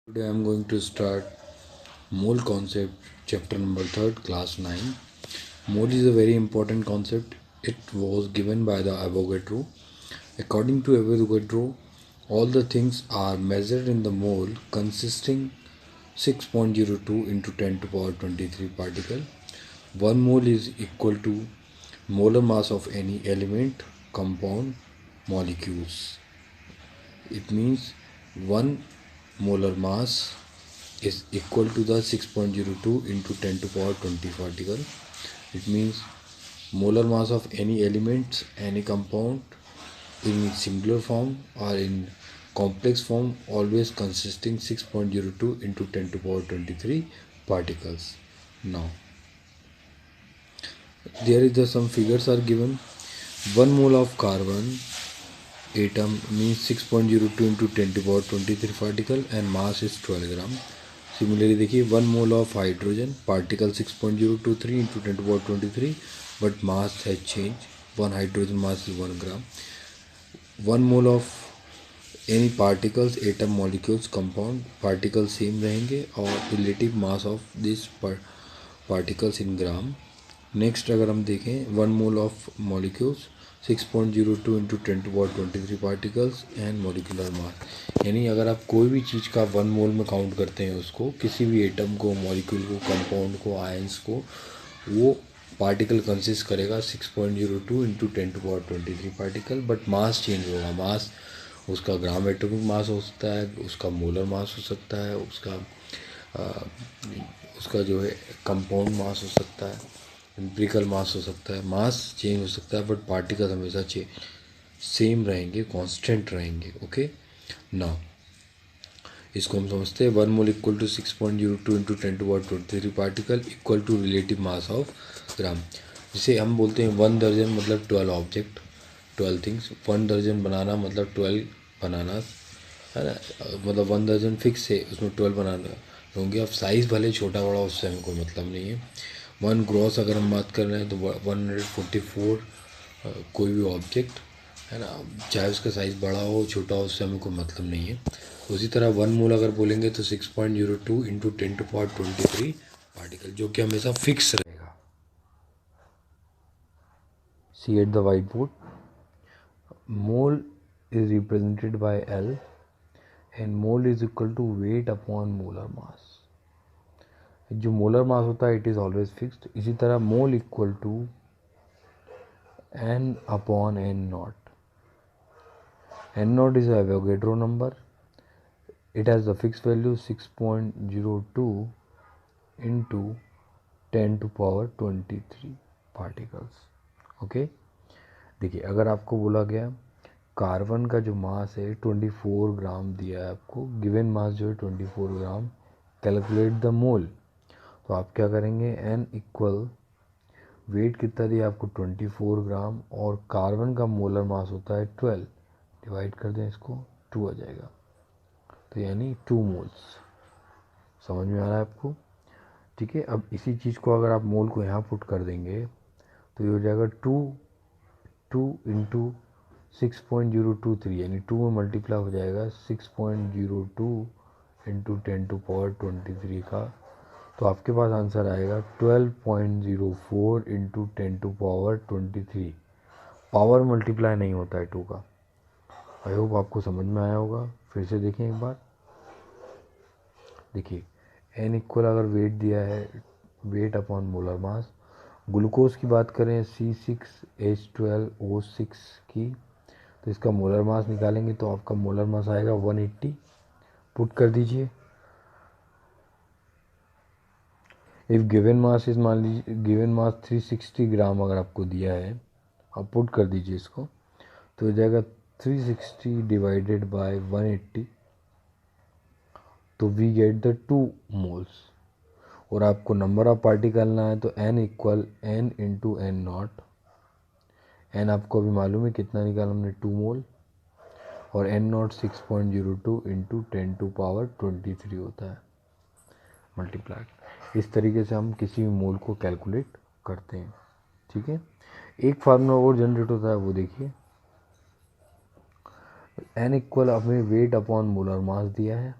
Today I am going to start mole concept, chapter number 3rd, class 9. Mole is a very important concept. It was given by the Avogadro. According to Avogadro, all the things are measured in the mole consisting 6.02 into 10 to power 23 particle. 1 mole is equal to molar mass of any element, compound, molecules. It means 1 molar mass is equal to the 6.02 into 10 to power 20 particle. It means molar mass of any element, any compound in singular form or in complex form always consisting 6.02 into 10 to power 23 particles. Now there is some figures are given. 1 mole of carbon atom means 6.02 into 10 to power 23 particle and mass is 12 gram. Similarly देखिए 1 mole of hydrogen particle 6.023 into 10 to power 23 but mass has changed. 1 hydrogen mass is 1 gram. 1 mole of any particles atom molecules compound particles same रहेंगे और relative mass of this particles in gram. Next अगर हम देखें 1 mole of molecules 6.02 into 10 to power 23 particles and molecular mass. यानी अगर आप कोई भी चीज़ का 1 मोल में काउंट करते हैं उसको, किसी भी एटम को, मॉलिक्यूल को, कंपाउंड को, आयंस को, वो पार्टिकल कंसिस्ट करेगा 6.02 into 10 to power 23 particle. But mass change होगा। मास उसका ग्राम एटॉमिक मास हो सकता है, उसका मोलर मास हो सकता है, उसका जो है कंपाउंड मास हो सकता है, एम्पिरिकल मास हो सकता है। मास चेंज हो सकता है बट पार्टिकल हमेशा सेम रहेंगे, कांस्टेंट रहेंगे। ओके, नाउ इसको हम समझते हैं 1 mole equal to 6.02 into 10 to power 23 particle equal to relative mass of gram. जिसे हम बोलते हैं 1 दर्जन मतलब 12 ऑब्जेक्ट, 12 थिंग्स। 1 दर्जन बनाना मतलब 12 बनाना है ना, मतलब 1 दर्जन फिक्स है, उसमें 12 बनाना होंगे। अब साइज़ भले छोटा बड़ा उससे हमें कोई मतलब नहीं है। 1 ग्रॉस अगर हम बात कर रहे हैं तो 144 कोई भी ऑब्जेक्ट है ना, चाहे उसका साइज़ बड़ा हो छोटा हो उससे हमें कोई मतलब नहीं है। उसी तरह 1 मोल अगर बोलेंगे तो 6.02 इंटू 10 टू पावर 23 पार्टिकल, जो कि हमेशा फिक्स रहेगा। See at the white board, mole is represented by L and mole is equal to weight upon molar mass. जो मोलर मास होता है इट इज़ ऑलवेज फिक्स्ड। इसी तरह mole equal to n upon n naught. N naught is Avogadro number. It has the fix value 6.02 into 10 to power 23 particles. Okay, देखिए अगर आपको बोला गया कार्बन का जो मास है 24 ग्राम दिया है आपको, गिवन मास जो है 24 ग्राम, कैलकुलेट द मोल। तो आप क्या करेंगे, एन इक्वल वेट कितना दिया आपको 24 ग्राम और कार्बन का मोलर मास होता है 12, डिवाइड कर दें इसको, 2 आ जाएगा। तो यानी 2 मोल्स। समझ में आ रहा है आपको? ठीक है, अब इसी चीज़ को अगर आप मोल को यहाँ पुट कर देंगे तो ये हो जाएगा 2 इंटू 6.023, यानी 2 में मल्टीप्लाई हो जाएगा 6.02 इंटू 10 टू पावर 23 का। तो आपके पास आंसर आएगा 12.04 into 10 to power 23। Power multiply नहीं होता है 2 का। आई होप आपको समझ में आया होगा। फिर से देखें एक बार, देखिए एन इक्वल अगर वेट दिया है, वेट अपॉन मोलर मास। ग्लूकोज की बात करें C6H12O6 की, तो इसका मोलर मास निकालेंगे तो आपका मोलर मास आएगा 180। पुट कर दीजिए। इफ़ गिवन मास इज, मान लीजिए गिवन मास 360 ग्राम अगर आपको दिया है, आप पुट कर दीजिए इसको, तो हो जाएगा 360 डिवाइडेड बाय 180, तो वी गेट द 2 मोल्स। और आपको नंबर ऑफ पार्टिकल ना है तो n equal n into n naught. N आपको अभी मालूम है कितना निकाला हमने, 2 मोल, और n naught 6.02 into 10 to power 23 होता है मल्टीप्लाई। इस तरीके से हम किसी भी मोल को कैलकुलेट करते हैं। ठीक है, एक फार्मूला और जनरेट होता है, वो देखिए। एन इक्वल हमें वेट अपॉन मोलर मास दिया है,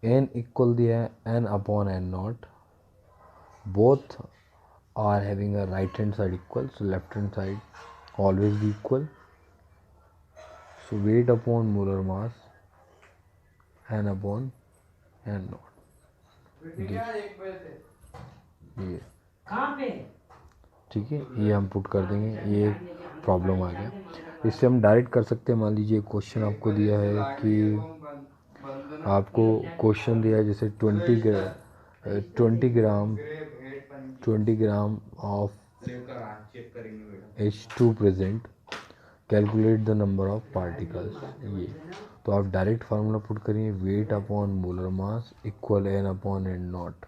n इक्वल दिया है n upon n naught, both are having a right hand side equal, so left hand side always be equal. So weight upon molar mass n upon n naught. ये ठीक है, ये हम put कर देंगे. ये प्रॉब्लम आ गया. इससे हम डायरेक्ट कर सकते हैं. मान लीजिए क्वेश्चन आपको दिया है कि आपको क्वेश्चन दिया है जैसे 20 gram of H2 present, calculate the number of particles. ये तो आप डायरेक्ट फार्मूला पुट करिए, weight upon molar mass equal n upon n naught.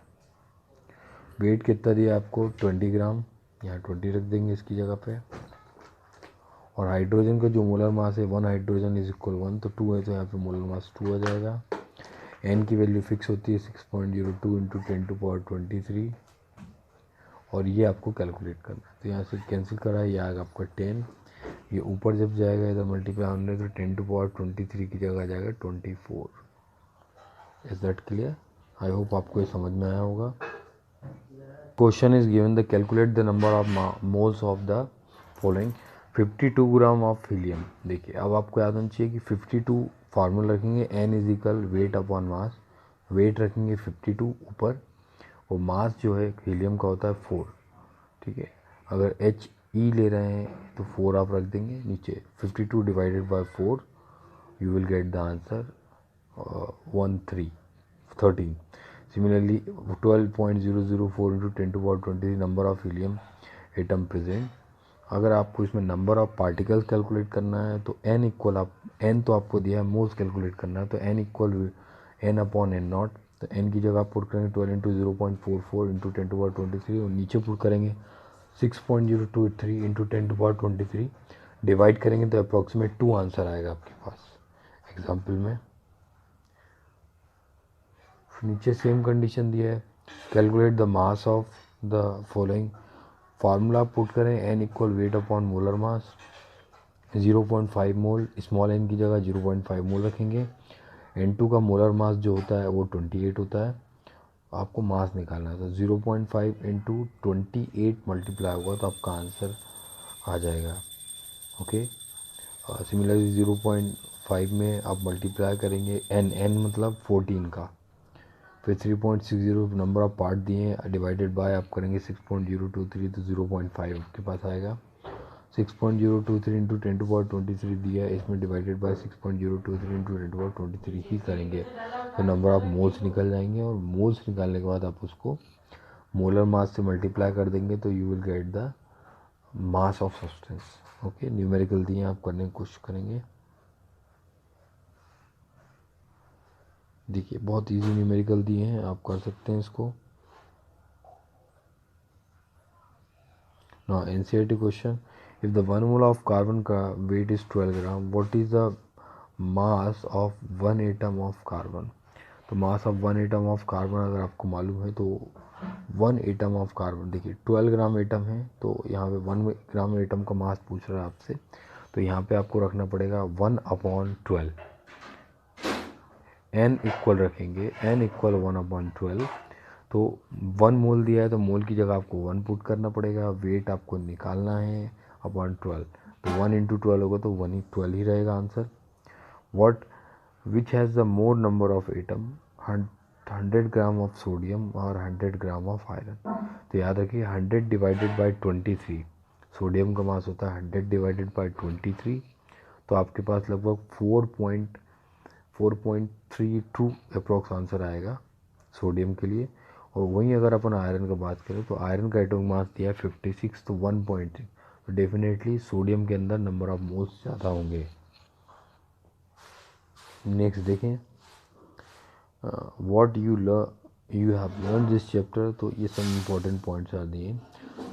Weight कितना दिया आपको 20 ग्राम, यहाँ 20 रख देंगे इसकी जगह पे. और हाइड्रोजन का जो मोलर मास है 1 हाइड्रोजन इज इक्वल 1, तो 2 है तो यहाँ पे मोलर मास 2 आ जाएगा. n की वैल्यू फिक्स होती है 6.02 इंटू 10⁻23, और ये आपको कैलकुलेट करना है. तो यहाँ से कैंसिल करा है, ये आएगा आपका 10. ये ऊपर जब जाएगा इधर मल्टीप्लाई होने तो 10⁻23 की जगह आ जाएगा 24. Is that clear? I hope आपको ये समझ में आया होगा. Question is given the calculate the number of moles of the following. 52 gram of helium. देखिए अब आपको याद होना चाहिए कि 52 फार्मूला रखेंगे, n is equal weight upon mass. Weight रखेंगे 52 ऊपर, और मास जो है हीलियम का होता है 4. ठीक है, अगर H E ले रहे हैं तो 4 आप रख देंगे नीचे. 52 divided by 4 you will get the answer 13. Similarly 12.004 into 10⁻23 number of helium atom present. अगर आपको इसमें नंबर ऑफ पार्टिकल्स कैलकुलेट करना है तो n इक्वल, आप n तो आपको दिया है, मोल्स कैलकुलेट करना है, तो n equal n upon n not. तो n की जगह आप पुट करेंगे 12 इंटू 0.44 इंटू 10⁻23, और नीचे पुट करेंगे 6.023 इंटू 10⁻23, डिवाइड करेंगे तो अप्रॉक्सीमेट 2 आंसर आएगा आपके पास एग्जाम्पल में. नीचे सेम कंडीशन दिया है, calculate the mass of the following. Formula put करें, n equal weight upon molar मास 0.5 मोल, स्मॉल n की जगह 0.5 मोल रखेंगे. n2 का मोलर मास जो होता है वो 28 होता है. आपको मास निकालना है, तो 0.5 इंटू 28 मल्टीप्लाई होगा तो आपका आंसर आ जाएगा. ओके, सिमिलरली 0.5 में आप मल्टीप्लाई करेंगे n मतलब 14 का, फिर 3.60 नंबर ऑफ पार्ट दिए हैं, डिवाइडेड बाय आप करेंगे 6.023, तो 0.5 आपके पास आएगा. 6.023 इंटू 10⁻23 दिया है, इसमें डिवाइडेड बाय 6.023 इंटू 10⁻23 ही करेंगे तो नंबर ऑफ मोल्स निकल जाएंगे. और मोल्स निकालने के बाद आप उसको मोलर मास से मल्टीप्लाई कर देंगे तो you will get the mass of substance. Okay, numerical दिए आप करने की कोशिश करेंगे. देखिए बहुत इजी न्यूमेरिकल दिए हैं, आप कर सकते हैं इसको. Now NCERT question, if the 1 mole of carbon weight is 12 gram, what is the mass of 1 atom of carbon? तो मास ऑफ 1 एटम ऑफ कार्बन अगर आपको मालूम है तो 1 एटम ऑफ कार्बन, देखिए 12 ग्राम एटम है, तो यहाँ पे 1 ग्राम एटम का मास पूछ रहा है आपसे, तो यहाँ पे आपको रखना पड़ेगा 1/12. n इक्वल रखेंगे, n इक्वल 1/12. तो 1 मोल दिया है तो मोल की जगह आपको 1 पुट करना पड़ेगा. वेट आपको निकालना है अपॉन 12, तो 1 इंटू 12 होगा तो 12 ही रहेगा answer. What which has the more number of atom, 100 gram of sodium और 100 ग्राम ऑफ आयरन. तो याद रखिए 100 डिवाइडेड बाई 23, सोडियम का मास होता है 100 डिवाइडेड बाई 23, तो आपके पास लगभग 4.32 अप्रॉक्स आंसर आएगा सोडियम के लिए. और वहीं अगर अपन आयरन का बात करें तो आयरन का एटॉमिक मास दिया है 56, तो 1.3, तो डेफिनेटली सोडियम के अंदर नंबर ऑफ मोल्स ज़्यादा होंगे. नेक्स्ट देखें, what you have learn this chapter. तो ये सब इंपॉर्टेंट पॉइंट्स आ दिए.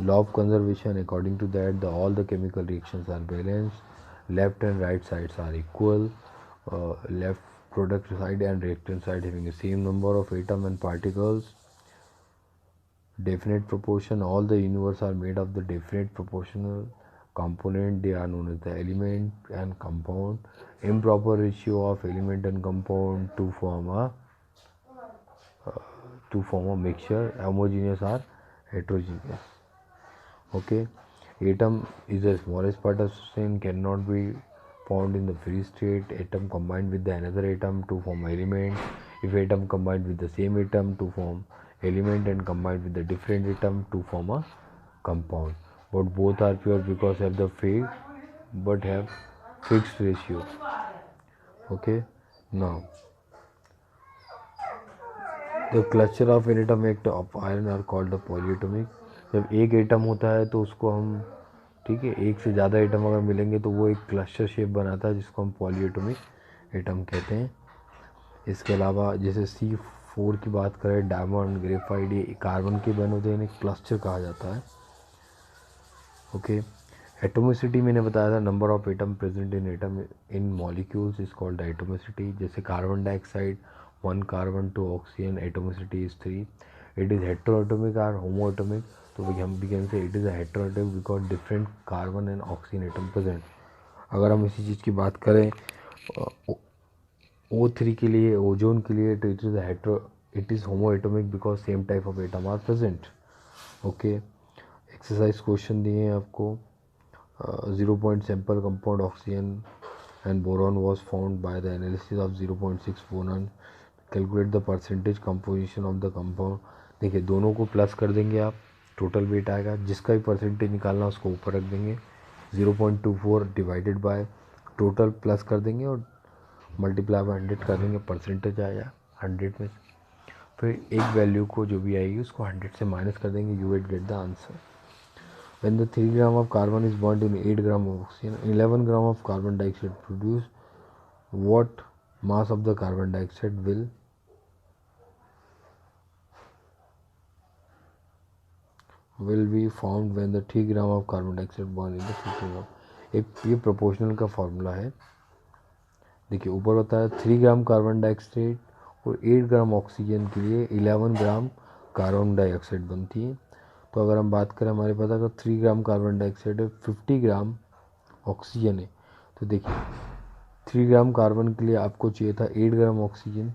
Law of conservation, according to that the all the chemical reactions are balance, left and right sides are equal, left product side and reactant side having the same number of atom and particles. Definite proportion, all the universe are made of the definite proportional component, they are known as the element and compound. Improper ratio of element and compound to form a to form a mixture, homogeneous or heterogeneous. Okay, atom is the smallest part of substance, cannot be found in the free state. Atom combined with the another atom to form element. If atom combined with the same atom to form element and combined with the different atom to form a compound, but both are pure because have the fixed ratio. Okay, now the cluster of an atom of iron are called the polyatomic. जब एक atom होता है तो उसको हम, ठीक है, एक से ज़्यादा एटम अगर मिलेंगे तो वो एक क्लस्टर शेप बनाता है जिसको हम पॉलीएटॉमिक एटम कहते हैं. इसके अलावा जैसे C4 की बात करें, डायमंड, ग्रेफाइट, ये कार्बन के बने होते हैं, इन्हें क्लस्टर कहा जाता है. ओके, एटोमिसिटी मैंने बताया था, number of atom present in atom in molecules is called atomicity. जैसे carbon dioxide 1 carbon 2 oxygen, atomicity is 3. It is heteroatomic और होमोएटॉमिक, तो हम भी can say it is heteroatomic because different carbon and oxygen atom present. अगर हम इसी चीज़ की बात करें O3 के लिए, ओजोन के लिए, तो it is homoatomic because same type of atom are present. Okay, exercise question दिए हैं आपको. 0 point sample compound oxygen and boron was found by the analysis of 0.6 boron. Calculate the percentage composition of the compound. देखिए दोनों को plus कर देंगे आप, total weight आएगा, जिसका भी परसेंटेज निकालना उसको ऊपर रख देंगे. 0.24 डिवाइडेड बाय टोटल प्लस कर देंगे और मल्टीप्लाई बाय 100 कर देंगे, परसेंटेज आएगा 100 में. फिर एक वैल्यू को जो भी आएगी उसको 100 से माइनस कर देंगे, you will get the answer. When the 3 gram of carbon is burned in 8 gram of oxygen, 11 gram of carbon dioxide produced, what mass of the carbon dioxide will be formed when the 3 gram of carbon dioxide burned in the 15 gram. एक ये proportional का formula है. देखिए ऊपर होता है 3 gram carbon dioxide और 8 gram oxygen के लिए 11 ग्राम कार्बन डाइऑक्साइड बनती है. तो अगर हम बात करें, हमारे पास अगर 3 ग्राम कार्बन डाइऑक्साइड है, 50 ग्राम ऑक्सीजन है, तो देखिए 3 ग्राम कार्बन के लिए आपको चाहिए था 8 ग्राम ऑक्सीजन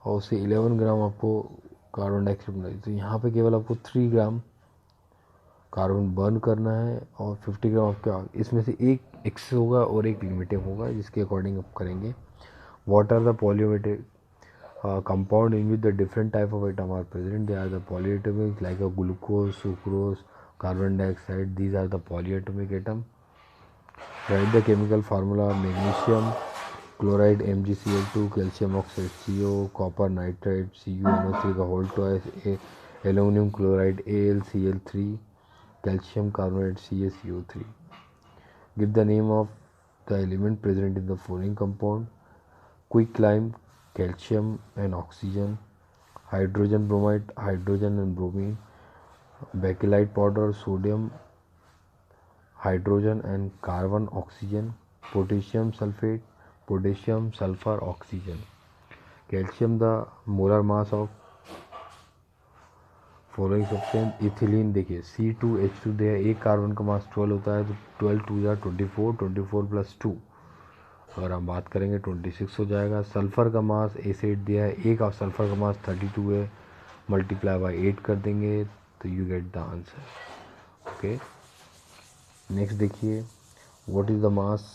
और उससे 11 ग्राम आपको कार्बन डाइऑक्साइड बनाई. तो यहाँ पे केवल आपको 3 ग्राम कार्बन बर्न करना है और 50 ग्राम आपका, इसमें से एक एक्सेस होगा और एक लिमिटिंग होगा, जिसके अकॉर्डिंग आप करेंगे. What are the polyatomic compound in which the different type of atom are present. They are the polyatomic, like a glucose, sucrose, carbon dioxide. These are the polyatomic atom. Write the chemical formula: magnesium chloride MgCl2, calcium oxide CO, copper nitride CuNO3 का whole twice, aluminum chloride AlCl3, calcium carbonate CaCO3. Give the name of the element present in the following compound: quicklime, calcium and oxygen, hydrogen bromide, hydrogen and bromine, bakelite powder, sodium, hydrogen and carbon, oxygen, potassium sulfate, potassium, sulfur, oxygen. Calcium, the molar mass of following substance. Ethylene, देखिए C2H2 दे, एक carbon का मास 12 होता है, तो 12 2 या 24, 24 plus 2, अगर हम बात करेंगे 26 हो जाएगा. सल्फ़र का मास एसिड दिया है, एक ऑफ सल्फ़र का मास 32 है, मल्टीप्लाई बाय 8 कर देंगे तो you get the answer. Okay, next देखिए, what is the mass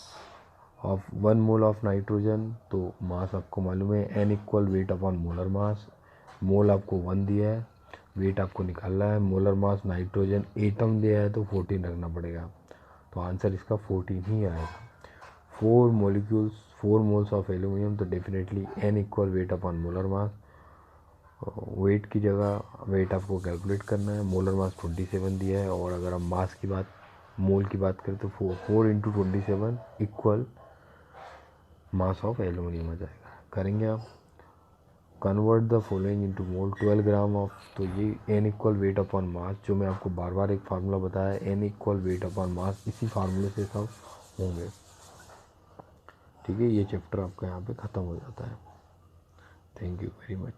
of 1 mole of nitrogen. तो मास आपको मालूम है, n equal weight upon molar mass. Mole आपको 1 दिया है, वेट आपको निकालना है. मोलर मास नाइट्रोजन एटम दिया है तो 14 रखना पड़ेगा, तो आंसर इसका 14 ही आएगा. 4 moles of एल्यूमिनियम, तो definitely n equal weight upon molar mass. Weight की जगह वेट आपको कैलकुलेट करना है. मोलर मास 27 दिया है, और अगर हम मास की बात, मोल की बात करें तो 4 × 27 इक्वल मास ऑफ एल्यूमिनियम आ जाएगा. करेंगे आप, convert the following into mole. 12 gram of, तो ये n इक्वल वेट अपॉन मास, जो मैं आपको बार बार एक फार्मूला बताया, n इक्वल वेट अपॉन मास, इसी फार्मूले से सब होंगे. ठीक है, ये चैप्टर आपका यहाँ पे ख़त्म हो जाता है. Thank you very much.